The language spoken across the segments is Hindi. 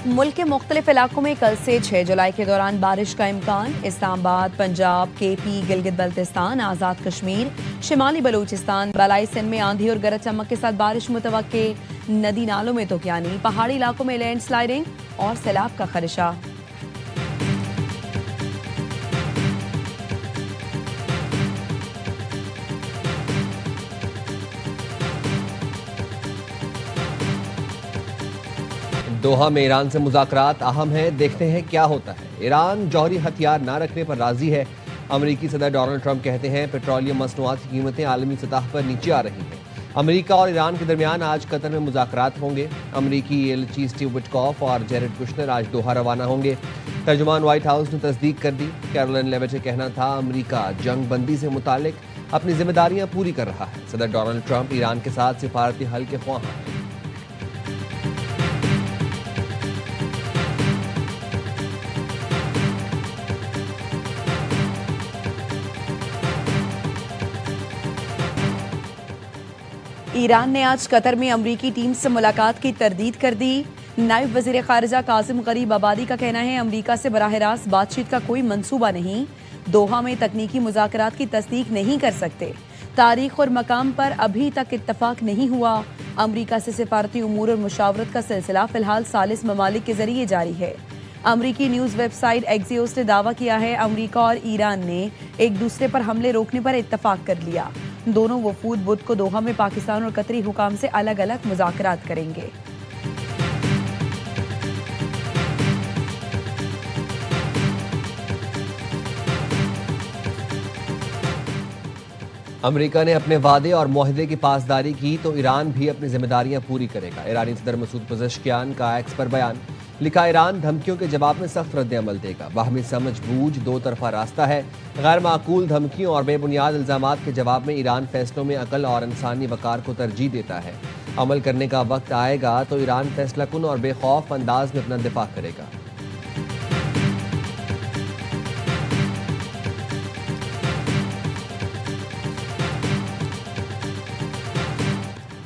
मुल्क के मुख्तलिफ इलाकों में कल से 6 जुलाई के दौरान बारिश का इम्कान। इस्लामाबाद, पंजाब, KP, गिलगित बल्तिस्तान, आज़ाद कश्मीर, शिमाली बलूचिस्तान, बलाई सिंध में आंधी और गरज चमक के साथ बारिश मुतवक्के। नदी नालों में तूफ़ानी, पहाड़ी इलाकों में लैंडस्लाइडिंग और सैलाब का खदशा। दोहा में ईरान से मुज़ाकरात अहम है, देखते हैं क्या होता है। ईरान जौहरी हथियार ना रखने पर राजी है। अमेरिकी सदर डोनाल्ड ट्रंप कहते हैं पेट्रोलियम मसनूआत की कीमतें आलमी सतह पर नीचे आ रही हैं। अमेरिका और ईरान के दरमियान आज कतर में मुज़ाकरात होंगे। अमेरिकी एलची स्टीव विटकॉफ और जेरेड कुशनर आज दोहा रवाना होंगे। तर्जुमान व्हाइट हाउस ने तस्दीक कर दी। कैरोलिन लेविट का कहना था अमेरिका जंग बंदी से मुतालिक अपनी जिम्मेदारियां पूरी कर रहा है। सदर डोनाल्ड ट्रंप ईरान के साथ सिफारती हल के ख्वाह हैं। ईरान ने आज कतर में अमरीकी टीम से मुलाकात की तरदीद कर दी। नायब वजीर खारजा कासिम गरीब आबादी का कहना है अमरीका से बराह रास्त बातचीत का कोई मंसूबा नहीं। दोहा में तकनीकी मुज़ाकरात की तस्दीक नहीं कर सकते। तारीख और मकाम पर अभी तक इत्तफाक नहीं हुआ। अमरीका से सिफारती उमूर और मुशावरत का सिलसिला फिलहाल सालिस ममालिक के जरिए जारी है। अमरीकी न्यूज़ वेबसाइट एक्सियोस ने दावा किया है अमरीका और ईरान ने एक दूसरे पर हमले रोकने पर इत्तफाक कर लिया। दोनों वफूद बुध को दोहा में पाकिस्तान और कतरी हुकाम से अलग अलग मुज़ाकरात करेंगे। अमेरिका ने अपने वादे और मुआहदे की पासदारी की तो ईरान भी अपनी जिम्मेदारियां पूरी करेगा। ईरानी सदर मसूद पज़ेश्कियान का एक्स पर बयान। लिखा ईरान धमकियों के जवाब में सख्त रद्द-ए-अमल देगा। बाहमी समझ बूझ दो तरफा रास्ता है। गैर माकूल धमकियों और बेबुनियाद इल्जामात के जवाब में ईरान फैसलों में अकल और इंसानी वकार को तरजीह देता है। अमल करने का वक्त आएगा तो ईरान फैसला कुन और बेखौफ अंदाज में अपना दिफा करेगा।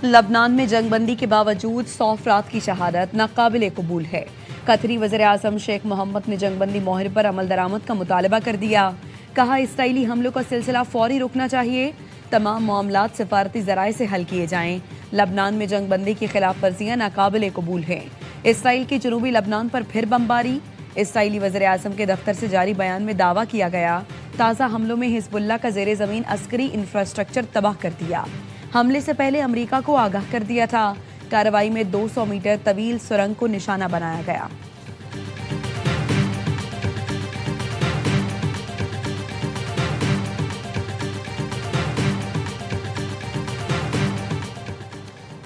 लबनान में जंगबंदी के बावजूद 100 अफराद की शहादत नाकाबिले कबूल है। कतरी वज़ीर आज़म शेख मोहम्मद ने जंगबंदी मुहर पर अमल दरामद का मुतालबा कर दिया। कहा इसराइली हमलों का सिलसिला फौरी रुकना चाहिए। तमाम मामलात सिफारती ज़राए से हल किए जाएं। लबनान में जंगबंदी की खिलाफ वर्जियाँ नाकाबिले कबूल हैं। इसराइल की जनूबी लबनान पर फिर बमबारी। इसराइली वज़ीर आज़म के दफ्तर से जारी बयान में दावा किया गया ताज़ा हमलों में हिजबुल्लाह का ज़ेरे ज़मीन अस्करी इंफ्रास्ट्रक्चर तबाह कर दिया। हमले से पहले अमेरिका को आगाह कर दिया था। कार्रवाई में 200 मीटर तवील सुरंग को निशाना बनाया गया।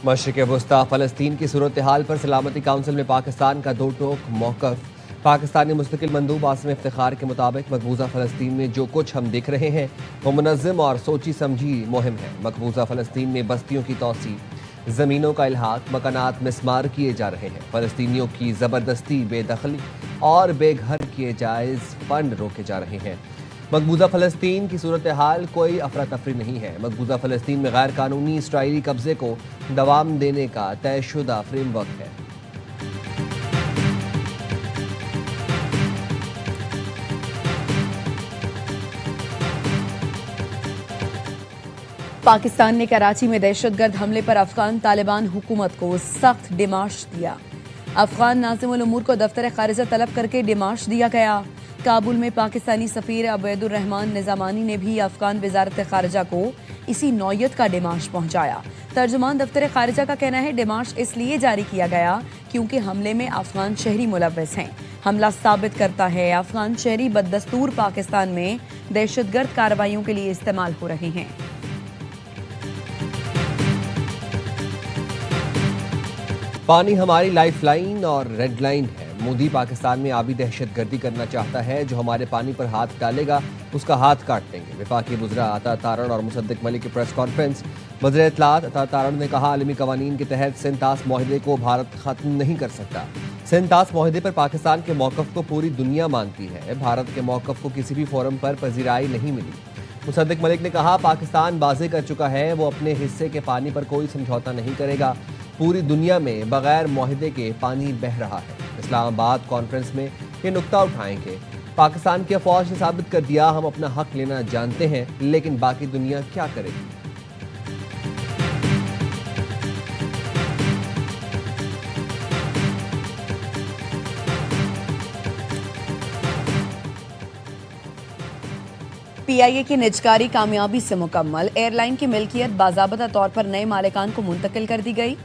मशरिक़ वस्ता फ़लस्तीन की सूरत हाल पर सलामती काउंसिल में पाकिस्तान का दो टोक मौक़िफ़। पाकिस्तानी मुस्तकिल मंदूब आसिम इफ्तिखार के मुताबिक मकबूजा फ़लस्तीन में जो कुछ हम देख रहे हैं वो मुनज़्ज़म और सोची समझी मुहिम है। मकबूजा फ़लस्तीन में बस्तियों की तोसी, ज़मीनों का इल्हाक, मकानात मिस्मार किए जा रहे हैं। फ़लस्तीनियों की ज़बरदस्ती, बेदखली और बेघर किए जायज़ फंड रोके जा रहे हैं। मकबूजा फ़लस्तीन की सूरत हाल कोई अफरा तफरी नहीं है। मकबूजा फ़लस्तीन में गैर कानूनी इसराइली कब्जे को दवाम देने का तयशुदा फ्रेमवर्क है। पाकिस्तान ने कराची में दहशतगर्द हमले पर अफगान तालिबान हुकूमत को सख्त डिमाश दिया। अफगान नाज़िमुल उमूर को दफ्तर खारिजा तलब करके डिमाश दिया गया। काबुल में पाकिस्तानी सफ़ीर अबैदुर रहमान निज़ामानी ने भी अफगान वज़ारत खारिजा को इसी नौयत का डिमाश पहुंचाया। तर्जुमान दफ्तर खारिजा का कहना है डिमाश इसलिए जारी किया गया क्योंकि हमले में अफगान शहरी मुलव्वस हैं। हमला साबित करता है अफगान शहरी बददस्तूर पाकिस्तान में दहशतगर्द कार्रवाइयों के लिए इस्तेमाल हो रहे हैं। पानी हमारी लाइफलाइन और रेड लाइन है। मोदी पाकिस्तान में आबी दहशतगर्दी करना चाहता है। जो हमारे पानी पर हाथ डालेगा उसका हाथ काट देंगे। वफाकी वज़रा अता तारण और मुसद्दिक मलिक की प्रेस कॉन्फ्रेंस। वज़ीर इत्तलात अता तारण ने कहा आलमी कवानीन के तहत सिंतास मुआहदे को भारत ख़त्म नहीं कर सकता। सिंतास मुआहदे पर पाकिस्तान के मौक़िफ़ को पूरी दुनिया मानती है। भारत के मौक़िफ़ को किसी भी फोरम पर पजीराई नहीं मिली। मुसद्दिक मलिक ने कहा पाकिस्तान वाज़ेह कर चुका है वो अपने हिस्से के पानी पर कोई समझौता नहीं करेगा। पूरी दुनिया में बगैर मुआहदे के पानी बह रहा है। इस्लामाबाद कॉन्फ्रेंस में ये नुक्ता उठाएंगे। पाकिस्तान की फौज ने साबित कर दिया हम अपना हक लेना जानते हैं, लेकिन बाकी दुनिया क्या करेगी। पीआईए की निजकारी कामयाबी से मुकम्मल। एयरलाइन की मिल्कियत बाज़ाबता तौर पर नए मालिकान को मुंतकिल कर दी गई।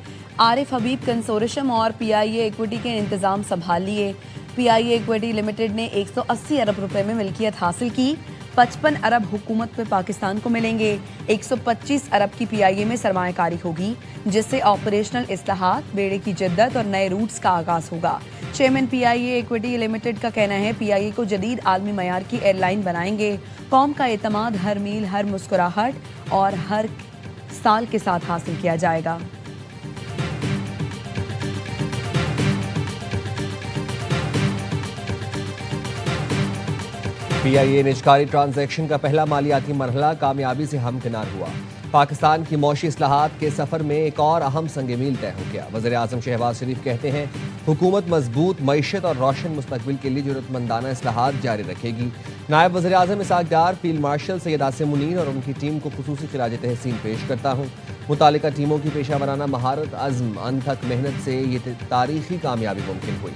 आरिफ हबीब कंसोर्शियम और पीआईए इक्विटी के इंतजाम संभाल लिए। पीआईए इक्विटी लिमिटेड ने 180 अरब रुपए में मिल्कियत हासिल की। 55 अरब हुकूमत पे पाकिस्तान को मिलेंगे। 125 अरब की पीआईए में सरमायाकारी होगी, जिससे ऑपरेशनल इस्लाहात, बेड़े की जिद्दत और नए रूट्स का आगाज होगा। चेयरमैन पीआईए इक्विटी लिमिटेड का कहना है पीआईए को जदीद आलमी मयार की एयरलाइन बनाएंगे। कौम का एतमाद हर मील, हर मुस्कुराहट और हर साल के साथ हासिल किया जाएगा। पीआईए निजकारी ट्रांजैक्शन का पहला मालियाती मरहला कामयाबी से हमकिनार हुआ। पाकिस्तान की मौशी इस्लाहात के सफर में एक और अहम संग मील तय हो गया। वज़ीर आज़म शहबाज शरीफ कहते हैं हुकूमत मजबूत मईशत और रोशन मुस्तकबिल के लिए जरूरतमंदाना इस्लाहात जारी रखेगी। नायब वज़ीर आज़म इसहाक डार, फील्ड मार्शल सैयद आसिम मुनीर और उनकी टीम को खुसूसी खिराज तहसीन पेश करता हूँ। मुतालिका टीमों की पेशा वराना महारत, अज़्म, अनथक मेहनत से ये तारीखी कामयाबी मुमकिन हुई।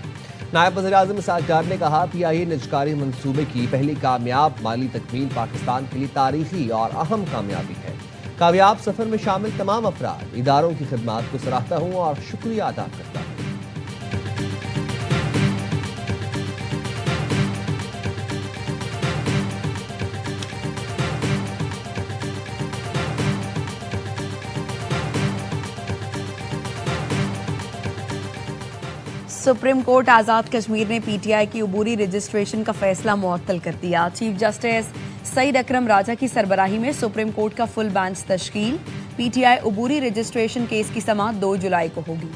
नायब वज़ीर आज़म इसहाक डार ने कहा पीआईए निजकारी मंसूबे की पहली कामयाब माली तकमील पाकिस्तान के लिए तारीखी और अहम कामयाबी है। कामयाब सफर में शामिल तमाम अफराद, इदारों की खिदमत को सराहता हूँ और शुक्रिया अदा करता हूँ। सुप्रीम कोर्ट आज़ाद कश्मीर ने पीटीआई की उबूरी रजिस्ट्रेशन का फैसला मुअत्तल कर दिया। चीफ जस्टिस सईद अकरम राजा की सरबराही में सुप्रीम कोर्ट का फुल बेंच तश्कील। पीटीआई उबूरी रजिस्ट्रेशन केस की समाअत 2 जुलाई को होगी।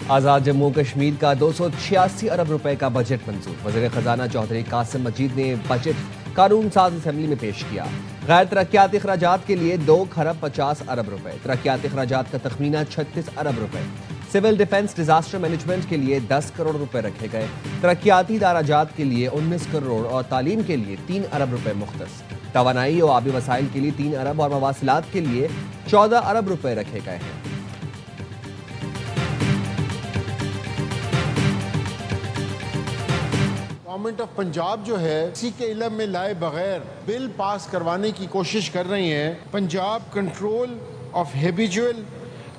आज़ाद जम्मू कश्मीर का 286 अरब रुपए का बजट मंजूर। वज़ीर खजाना चौधरी कासिम मजीद ने बजट कानून साज असेंबली में पेश किया। गैर तरक्याती अखराजात के लिए 2 खरब 50 अरब रुपए, तरक्याती अखराजात का तखमीना 36 अरब रुपए, सिविल डिफेंस डिजास्टर मैनेजमेंट के लिए 10 करोड़ रुपए रखे गए, तरक्याती दाराजात के लिए 19 करोड़ और तालीम के लिए 3 अरब रुपए मुख्तस, तवानाई और आबी वसाइल के लिए 3 अरब और मवासिलात के लिए 14 अरब रुपए रखे गए हैं। गवर्नमेंट ऑफ पंजाब जो है किसी के इल्म में लाए बगैर बिल पास करवाने की कोशिश कर रही है। Punjab control of habitual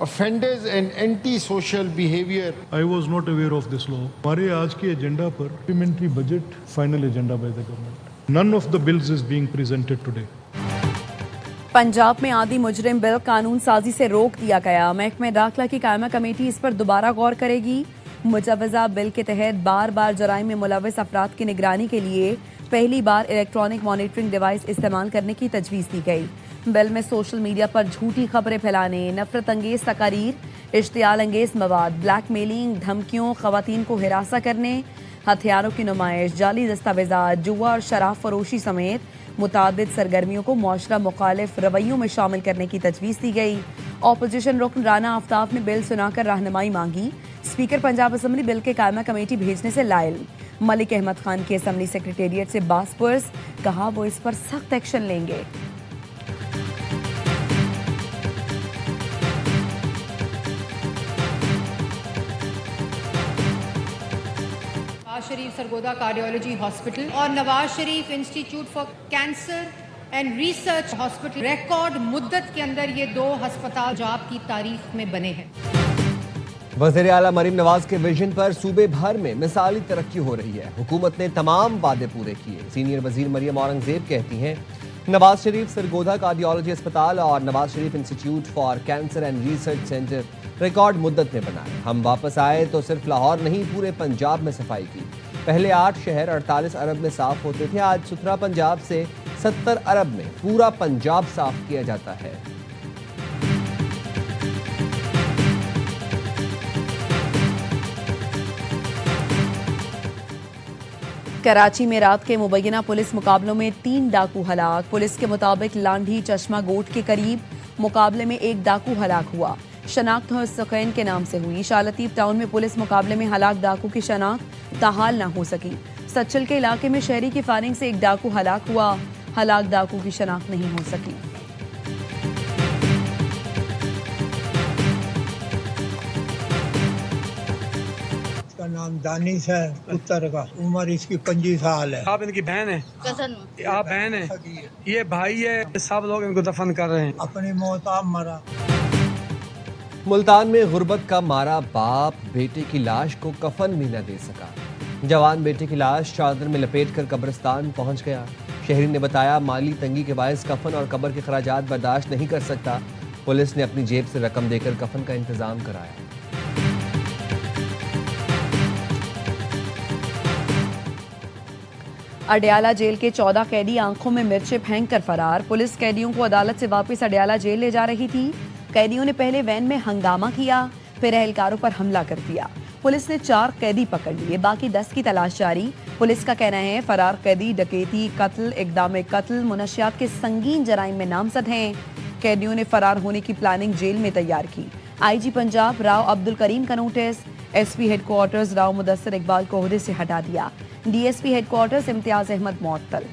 offenders and anti social behaviour. I was not aware of this law. हमारे आज के एजेंडा पर supplementary budget final agenda by the government. None of the bills is being presented today. Punjab में आदि मुजरिम बिल कानून साजी से रोक दिया गया। महकमे दाखिला की कायमा कमेटी इस पर दोबारा गौर करेगी। मुजवजा बिल के तहत बार बार जराइम में मुलविस अफराद की निगरानी के लिए पहली बार इलेक्ट्रॉनिक मॉनिटरिंग डिवाइस इस्तेमाल करने की तजवीज़ दी गई। बिल में सोशल मीडिया पर झूठी खबरें फैलाने, नफरत अंगेज तकारीर, इश्तियाल अंगेज मवाद, ब्लैकमेलिंग, धमकियों, खवातीन को हिरासा करने, हथियारों की नुमाइश, जाली दस्तावेजात, जुआ और शराब फरोशी समेत मुतादिद सरगर्मियों को मुआशरा मुखालिफ रवैयों में शामिल करने की तजवीज़ दी गई। ऑपोजिशन रुकन राना आफ्ताब ने बिल सुनाकर रहनुमाई मांगी। स्पीकर पंजाब असम्बली बिल के कायमा कमेटी भेजने से लायल। मलिक अहमद खान की असम्बली सेक्रेटेरिएट से बासपुरस, कहा वो इस पर सख्त एक्शन लेंगे। नवाज शरीफ सरगोदा कार्डियोलॉजी हॉस्पिटल और Nawaz Sharif institute for cancer and research hospital record मुद्दत के अंदर ये 2 अस्पताल पंजाब की तारीख में बने हैं। वज़ीर आला मरीम नवाज के विजन पर सूबे भर में मिसाली तरक्की हो रही है। हुकूमत ने तमाम वादे पूरे किए। सीनियर वजीर मरियम औरंगजेब कहती हैं नवाज शरीफ सरगोदा कार्डियोलॉजी अस्पताल और Nawaz Sharif institute for cancer and research centre record मुद्दत में बनाए। हम वापस आए तो सिर्फ लाहौर नहीं पूरे पंजाब में सफाई की। पहले 8 शहर 48 अरब में साफ होते थे, आज सुथरा पंजाब से 70 अरब में पूरा पंजाब साफ किया जाता है। कराची में रात के मुबैना पुलिस मुकाबलों में 3 डाकू हलाक। पुलिस के मुताबिक लांढी चश्मा गोट के करीब मुकाबले में एक डाकू हलाक हुआ। शनाख्त हुसैन के नाम से हुई। शालतीफ टाउन में पुलिस मुकाबले में हलाक डाकू की शनाख्त ताहाल न हो सकी। सच्चल के इलाके में शहरी की फायरिंग से एक डाकू हलाक हुआ। हलाक डाकू की शनाख्त नहीं हो सकी। इसका नाम दानिश है, पुत्र का उम्र इसकी 25 साल है। आप इनकी बहन है? आप बहन है, ये भाई है। सब लोग इनको दफन कर रहे हैं। अपनी मौत आप मरा। मुल्तान में गुर्बत का मारा बाप बेटे की लाश को कफन भी न दे सका। जवान बेटे की लाश चादर में लपेटकर कब्रिस्तान पहुंच गया। शहरी ने बताया, माली तंगी के बायस कफन और कब्र के खराजात बर्दाश्त नहीं कर सकता। पुलिस ने अपनी जेब से रकम देकर कफन का इंतजाम कराया। अडयाला जेल के 14 कैदी आंखों में मिर्चें फेंक कर फरार। पुलिस कैदियों को अदालत से वापस अडयाला जेल ले जा रही थी। कैदियों ने पहले वैन में हंगामा किया, फिर एहलकारों पर हमला कर दिया। पुलिस ने 4 कैदी पकड़ लिए, बाकी 10 की तलाश जारी। पुलिस का कहना है फरार कैदी डकैती, कत्ल, इक़दाम कत्ल, मुनशियात के संगीन जराइम में नामजद हैं। कैदियों ने फरार होने की प्लानिंग जेल में तैयार की। आईजी पंजाब राव अब्दुल करीम का notice. SP headquarters Rao Mudassir Iqbal को ओहदे से हटा दिया। डीएसपी हेडक्वार्टर्स इम्तियाज अहमद मुअत्तल।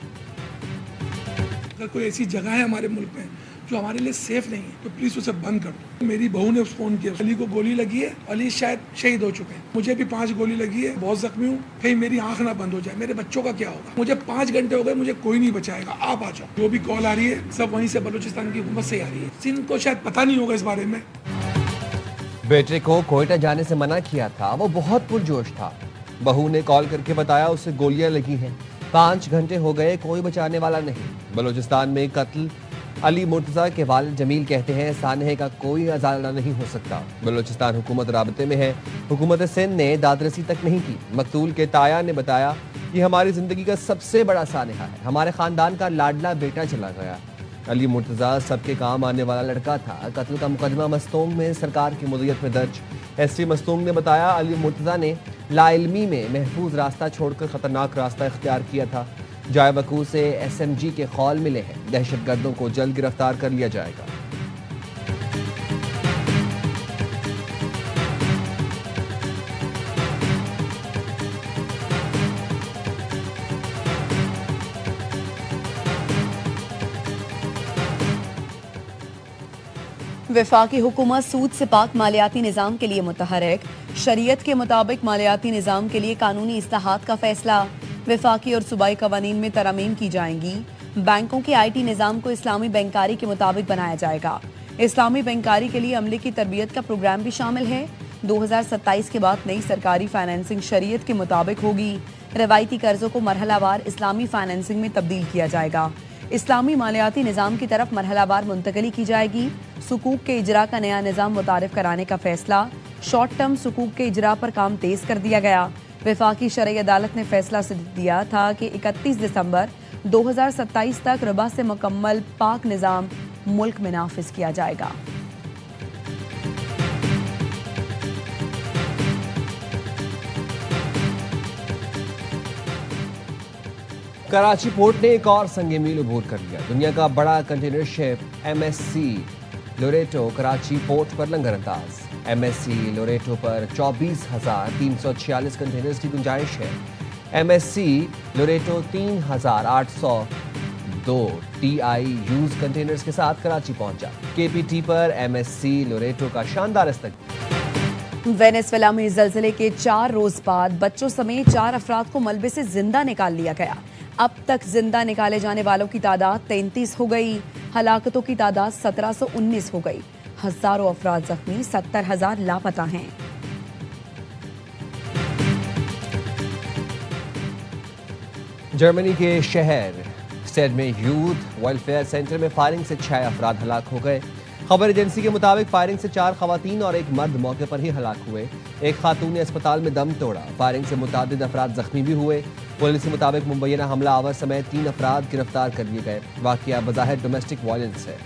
अगर कोई ऐसी जगह है हमारे मुल्क में जो हमारे लिए सेफ नहीं है तो प्लीज उसे बंद कर दो। मेरी बहू ने फोन किया, अली को गोली लगी है, अली शायद शहीद हो चुके हैं, मुझे भी 5 गोली लगी है, बहुत जख्मी हूँ, कहीं मेरी आंख ना बंद हो जाए, मेरे बच्चों का क्या होगा। मुझे 5 घंटे हो गए, मुझे कोई नहीं बचाएगा, आप आ जाओ। जो भी कॉल आ रही है सब वहीं से बलूचिस्तान की हुकूमत से आ रही है। सिंध को शायद पता नहीं होगा इस बारे में। बेटे को कोयटा जाने से मना किया था, वो बहुत पुरजोश था। बहू ने कॉल करके बताया उसे गोलियां लगी हैं। 5 घंटे हो गए, कोई बचाने वाला नहीं। बलूचिस्तान में कत्ल। अली मुर्तज़ा के वालिद जमील कहते हैं सानहे का कोई अजाला नहीं हो सकता। बलूचिस्तान हुकूमत राबते में है। हुकूमत सिंध ने दादरसी तक नहीं की। मकतूल के ताया ने बताया, ये हमारी जिंदगी का सबसे बड़ा सानहा है, हमारे खानदान का लाडला बेटा चला गया। अली मुर्तज़ा सबके काम आने वाला लड़का था। कत्ल का मुकदमा मस्तूंग में सरकार की मुद्दत में दर्ज। एसपी मस्तूंग ने बताया, अली मुर्तज़ा ने लाइल्मी में महफूज रास्ता छोड़कर खतरनाक रास्ता इख्तियार किया था। जाय बकू से SMG के खौल मिले हैं। दहशतगर्दों को जल्द गिरफ्तार कर लिया जाएगा। वफाकी हुकूमत सूद से पाक मालियाती निज़ाम के लिए मुतहरिक। शरीयत के मुताबिक मालियाती निज़ाम के लिए कानूनी इस्लाहात का फैसला। वफाकी और सूबाई कवानीन में तरमीम की जाएंगी। बैंकों के IT निज़ाम को इस्लामी बैंकारी के मुताबिक बनाया जाएगा। इस्लामी बैंकारी के लिए अमले की तरबियत का प्रोग्राम भी शामिल है। 2027 के बाद नई सरकारी फाइनेंसिंग शरीयत के मुताबिक होगी। रवायती कर्जों को मरहलावार इस्लामी फाइनेंसिंग में तब्दील किया जाएगा। इस्लामी मालियाती निज़ाम की तरफ मरहलावार मुंतकली की जाएगी। सुकूक के इजरा का नया निज़ाम मुतारिफ कराने का फैसला। शॉर्ट टर्म सुकूक के इजरा पर काम तेज कर दिया गया। वफाकी शरई अदालत ने फैसला दिया था कि 31 दिसंबर 2027 तक रिबा से मुकम्मल पाक निज़ाम मुल्क में नाफिज किया जाएगा। कराची पोर्ट ने एक और संगे मील अबूर कर लिया। दुनिया का बड़ा container ship MSC Loreto Karachi port पर लंगर अंदाज। MSC लोरेटो पर 24,346 कंटेनर्स की गुंजाइश है। MSC Loreto 3,802 TI use containers के साथ कराची पहुंचा। KPT पर MSC लोरेटो का शानदार इस्तकबाल। वेनेजुएला में जल्जले के 4 रोज बाद बच्चों समेत 4 अफराद को मलबे से जिंदा निकाल लिया गया। अब तक जिंदा निकाले जाने वालों की तादाद 33 हो गई। हलाकतों की तादाद 1719 हो गई। हजारों अफराद जख्मी, 70,000 लापता हैं। जर्मनी के शहर स्टेड में यूथ वेलफेयर सेंटर में फायरिंग से 6 अफराद हलाक हो गए। खबर एजेंसी के मुताबिक फायरिंग से 4 खवातीन और एक मर्द मौके पर ही हलाक हुए। एक खातून ने अस्पताल में दम तोड़ा। फायरिंग से मुतादिद अफराद जख्मी भी हुए। पुलिस के मुताबिक मुबैना हमला आवर समेत 3 अफराद गिरफ्तार कर लिए गए। वाकया बज़ाहिर डोमेस्टिक वायलेंस है।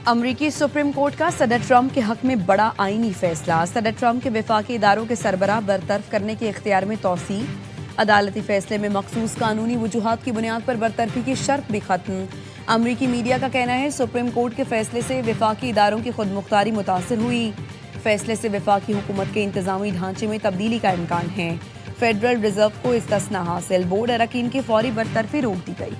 अमरीकी सुप्रीम कोर्ट का सदर ट्रंप के हक में बड़ा आईनी फैसला। सदर ट्रंप के वफाकी इदारों के सरबराह बरतरफ करने के इख्तियार में तोसी। अदालती फैसले में मखसूस कानूनी वजूहात की बुनियाद पर बरतरफी की शर्त भी खत्म। अमरीकी मीडिया का कहना है सुप्रीम कोर्ट के फैसले से वफाकी इदारों की खुद मुख्तारी मुतासर हुई। फैसले से वफाकी हुकूमत के इंतजामी ढांचे में तब्दीली का इम्कान है। फेडरल रिजर्व को इस्तना हासिल, बोर्ड अरकान की फौरी बरतरफी रोक दी गई।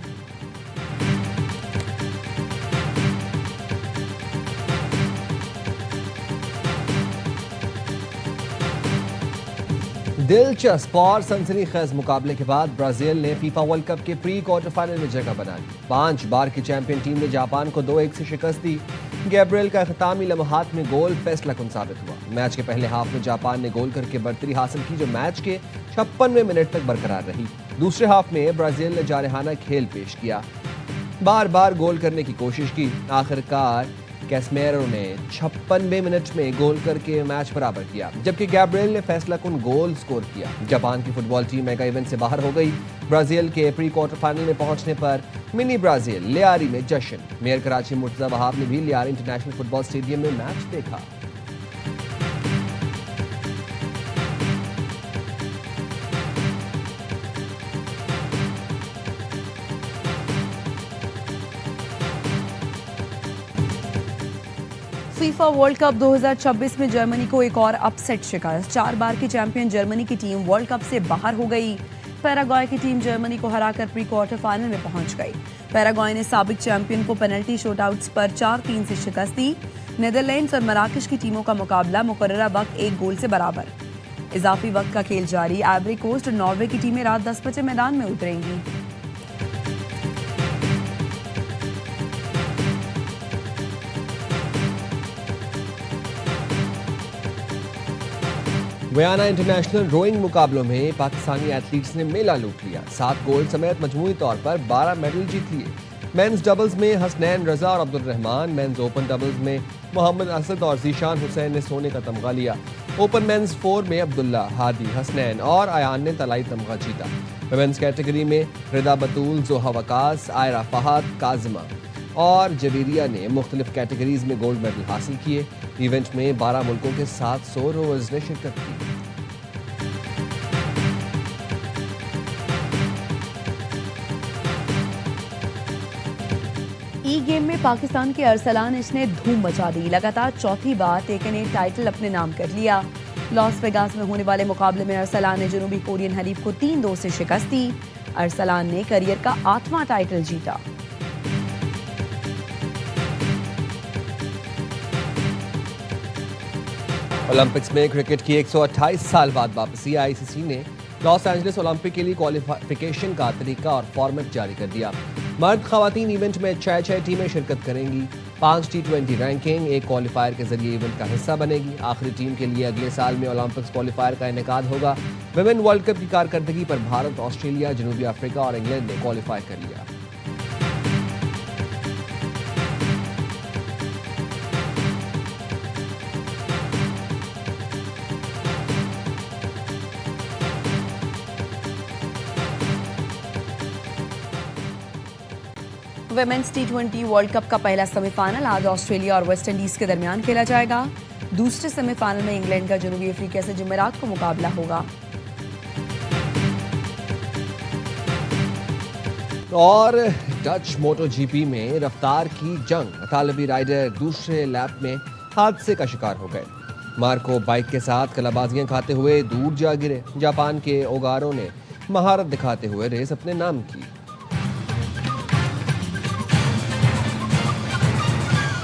दिलचस्प और सनसनीखेज मुकाबले के बाद ब्राजील ने फीफा वर्ल्ड कप के प्री क्वार्टर फाइनल में जगह बना ली। 5 बार की चैंपियन टीम ने जापान को 2-1 से शिकस्त दी। गैब्रियल का इख्तितामी लम्हात में गोल फैसलाकुन साबित हुआ। मैच के पहले हाफ में जापान ने गोल करके बढ़तरी हासिल की, जो मैच के 56वें मिनट तक बरकरार रही। दूसरे हाफ में ब्राजील ने जारहाना खेल पेश किया, बार बार गोल करने की कोशिश की। आखिरकार कैसमेरो ने 56वें मिनट में गोल करके मैच बराबर किया, जबकि गैब्रियल ने फैसलाकुन गोल स्कोर किया। जापान की फुटबॉल टीम मेगा इवेंट से बाहर हो गई। ब्राजील के प्री क्वार्टर फाइनल में पहुंचने पर मिनी ब्राजील लियारी में जश्न। मेयर कराची मुर्तजा वहाब ने भी लियारी इंटरनेशनल फुटबॉल स्टेडियम में मैच देखा। फीफा वर्ल्ड कप 2026 में जर्मनी को एक और अपसेट शिकस्त। 4 बार की चैंपियन जर्मनी की टीम वर्ल्ड कप से बाहर हो गई। पैराग्वे की टीम जर्मनी को हराकर प्री क्वार्टर फाइनल में पहुंच गई। पैराग्वे ने साबिक चैंपियन को पेनल्टी शूटआउट्स पर 4-3 से शिकस्त दी। नीदरलैंड्स और मराकश की टीमों का मुकाबला मुकर्ररा वक्त 1 गोल से बराबर। इजाफी वक्त का खेल जारी। आइवरी कोस्ट और नॉर्वे की टीमें रात 10 बजे मैदान में उतरेंगी। गयाना इंटरनेशनल रोइंग मुकाबलों में पाकिस्तानी एथलीट्स ने मेला लूट लिया। 7 गोल्ड समेत मजमूई तौर पर 12 मेडल जीत लिए। मेंस डबल्स में हसनैन रजा और Abdul Rahman, men's open doubles में मोहम्मद असद और जीशान हुसैन ने सोने का तमगा लिया। ओपन मेंस 4 में अब्दुल्ला, हादी, हसनैन और अयान ने तलाई तमगा जीता। वुमेन्स कैटेगरी में रिदा बतूल, जोहा वकास, आयरा फहद, काजिमा और जबीरिया ने मुख्तलिफ कैटेगरीज में गोल्ड मेडल हासिल किए। इवेंट में 12 मुल्कों के 700 रोवर्स ने शिरकत की। ई गेम में पाकिस्तान के अरसलान ने धूम मचा दी। लगातार चौथी बार टेकन टाइटल अपने नाम कर लिया। लॉस वेगास में होने वाले मुकाबले में अरसलान ने जनूबी कोरियन हरीफ को 3-2 से शिकस्त दी। अरसलान ने करियर का 8वां टाइटल जीता। ओलंपिक्स में क्रिकेट की 128 साल बाद वापसी। आईसीसी ने लॉस एंजलिस ओलंपिक के लिए क्वालिफिकेशन का तरीका और फॉर्मेट जारी कर दिया। मर्द खवातीन इवेंट में 6 टीमें शिरकत करेंगी। 5 T20 रैंकिंग एक क्वालिफायर के जरिए इवेंट का हिस्सा बनेगी। आखिरी टीम के लिए अगले साल में ओलंपिक्स क्वालिफायर का इनेकाद होगा। विमेन वर्ल्ड कप की कारकर्दगी पर भारत, ऑस्ट्रेलिया, जनूबी अफ्रीका और इंग्लैंड ने क्वालिफाई कर लिया। वुमेन्स T20 वर्ल्ड कप का पहला सेमीफाइनल आज ऑस्ट्रेलिया और वेस्ट इंडीज के दरमियान खेला जाएगा। दूसरे सेमीफाइनल में इंग्लैंड का जनूबी अफ्रीका से जुमेरात को मुकाबला होगा। और डच मोटो जीपी में रफ्तार की जंग, इतालवी राइडर दूसरे लैप में हादसे का शिकार हो गए। मार्को बाइक के साथ कलाबाजियां खाते हुए दूर जा गिरे। जापान के ओगारो ने महारत दिखाते हुए रेस अपने नाम की।